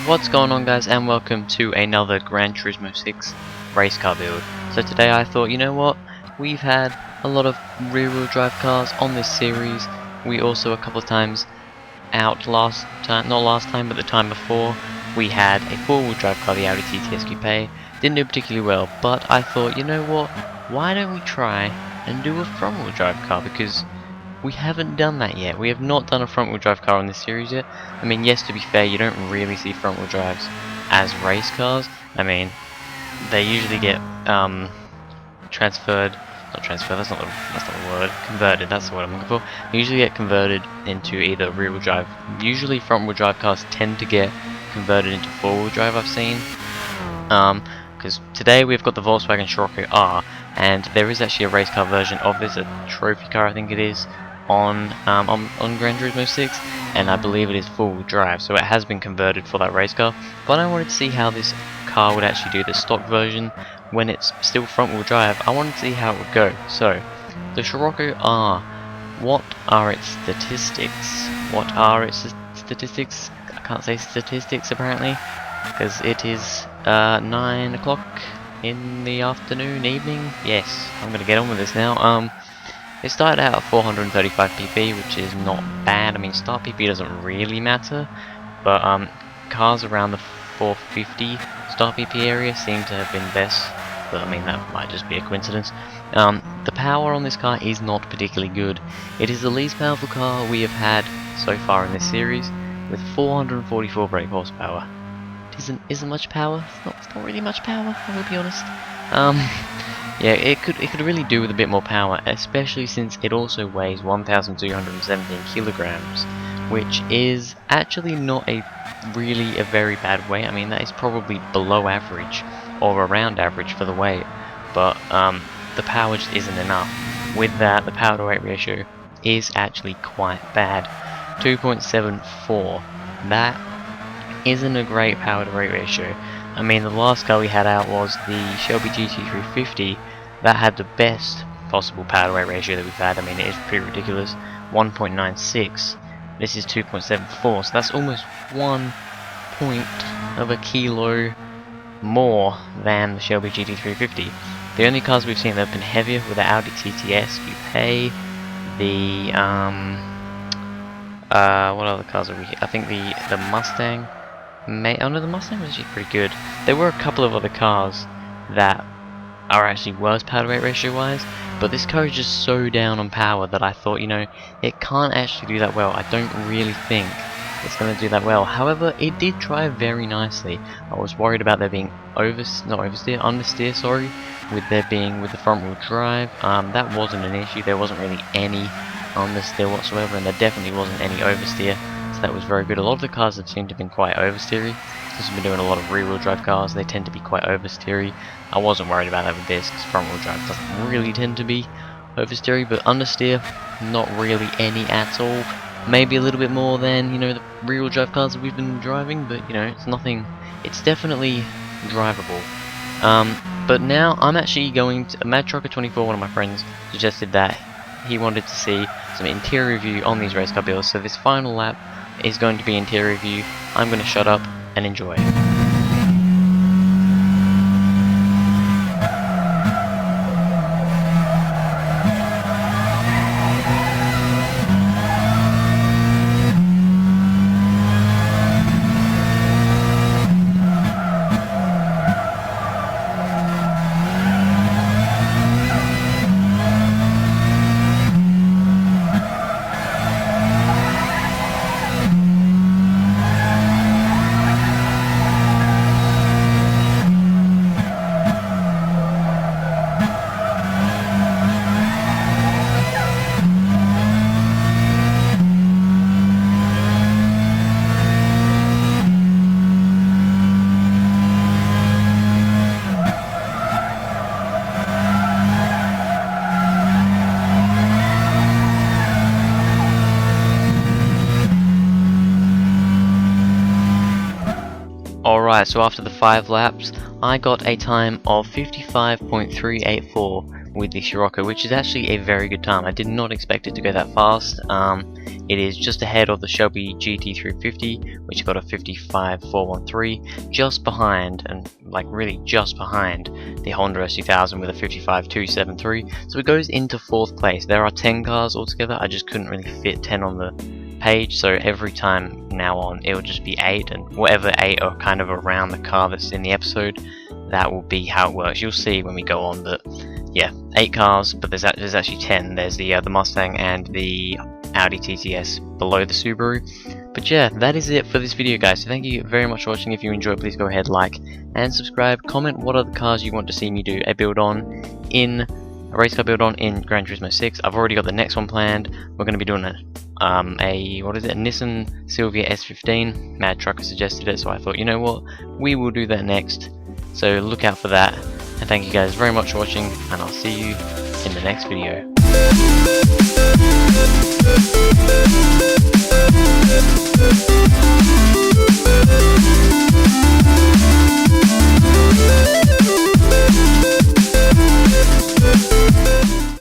What's going on, guys, and welcome to another Gran Turismo 6 race car build. So today I thought, you know what, we've had a lot of rear wheel drive cars on this series. We also a couple of times out last time, not last time but the time before, we had a 4-wheel drive car, the Audi TTS Coupe. Didn't do particularly well, but I thought, you know what, why don't we try and do a front wheel drive car, because we haven't done that yet. We have not done a front wheel drive car on this series yet. I mean, yes, to be fair, you don't really see front wheel drives as race cars. I mean, they usually get transferred, not transferred, that's not the word, converted, that's the word I'm looking for. They usually get converted into either rear wheel drive. Usually front wheel drive cars tend to get converted into 4-wheel drive, I've seen. Because today we've got the Volkswagen Scirocco R, and there is actually a race car version of this, a trophy car I think it is, on Gran Turismo 6, and I believe it is 4-wheel drive, so it has been converted for that race car. But I wanted to see how this car would actually do, the stock version, when it's still front-wheel drive. I wanted to see how it would go. So, the Scirocco R, what are its statistics? What are its statistics? I can't say statistics apparently, because it is 9 o'clock in the afternoon, evening. Yes, I'm gonna get on with this now. It started out at 435 pp, which is not bad. I mean, start pp doesn't really matter, but cars around the 450 start pp area seem to have been best. But I mean, that might just be a coincidence. The power on this car is not particularly good. It is the least powerful car we have had so far in this series, with 444 brake horsepower. It isn't much power. It's not really much power, I will be honest. Yeah, it could really do with a bit more power, especially since it also weighs 1,217 kilograms, which is actually not a very bad weight. I mean, that is probably below average or around average for the weight, but the power just isn't enough. With that, the power to weight ratio is actually quite bad. 2.74. That isn't a great power to weight ratio. I mean, the last car we had out was the Shelby GT350. That had the best possible power to weight ratio that we've had. I mean, it is pretty ridiculous. 1.96. This is 2.74, so that's almost 1 point of a kilo more than the Shelby GT350. The only cars we've seen that have been heavier were the Audi TTS Coupe, the what other cars are we? I think the Mustang. Oh no, the Mustang was actually pretty good. There were a couple of other cars that are actually worse power to weight ratio wise, but this car is just so down on power that I thought, you know, it can't actually do that well. I don't really think it's going to do that well. However, it did drive very nicely. I was worried about there being understeer, sorry, with the front wheel drive. That wasn't an issue. There wasn't really any understeer whatsoever, and there definitely wasn't any oversteer. That was very good. A lot of the cars have seemed to have been quite oversteery. Since we've been doing a lot of rear wheel drive cars, they tend to be quite oversteery. I wasn't worried about that with this, because front wheel drive doesn't really tend to be oversteery, but understeer, not really any at all. Maybe a little bit more than, you know, the rear wheel drive cars that we've been driving, but you know, it's nothing. It's definitely drivable. But now I'm actually going to Mad Trucker 24. One of my friends suggested that he wanted to see some interior review on these race car builds. So this final lap is going to be interior review. I'm going to shut up and enjoy. Alright, so after the 5 laps, I got a time of 55.384, with the Scirocco, which is actually a very good time. I did not expect it to go that fast. It is just ahead of the Shelby GT350, which got a 55.413, just behind, and like really just behind, the Honda S2000 with a 55.273. So it goes into 4th place. There are 10 cars altogether. I just couldn't really fit 10 on the page, so every time now on it will just be 8, and whatever 8 are kind of around the car that's in the episode, that will be how it works. You'll see when we go on that, yeah, 8 cars, but there's actually 10. There's the Mustang and the Audi TTS below the Subaru. But yeah, that is it for this video, guys. So thank you very much for watching. If you enjoyed, please go ahead, like and subscribe. Comment what other cars you want to see me do a build on in a race car build on in Gran Turismo 6. I've already got the next one planned. We're going to be doing a Nissan Silvia S15. Mad Trucker suggested it, so I thought, you know what, we will do that next. So look out for that. And thank you guys very much for watching, and I'll see you in the next video.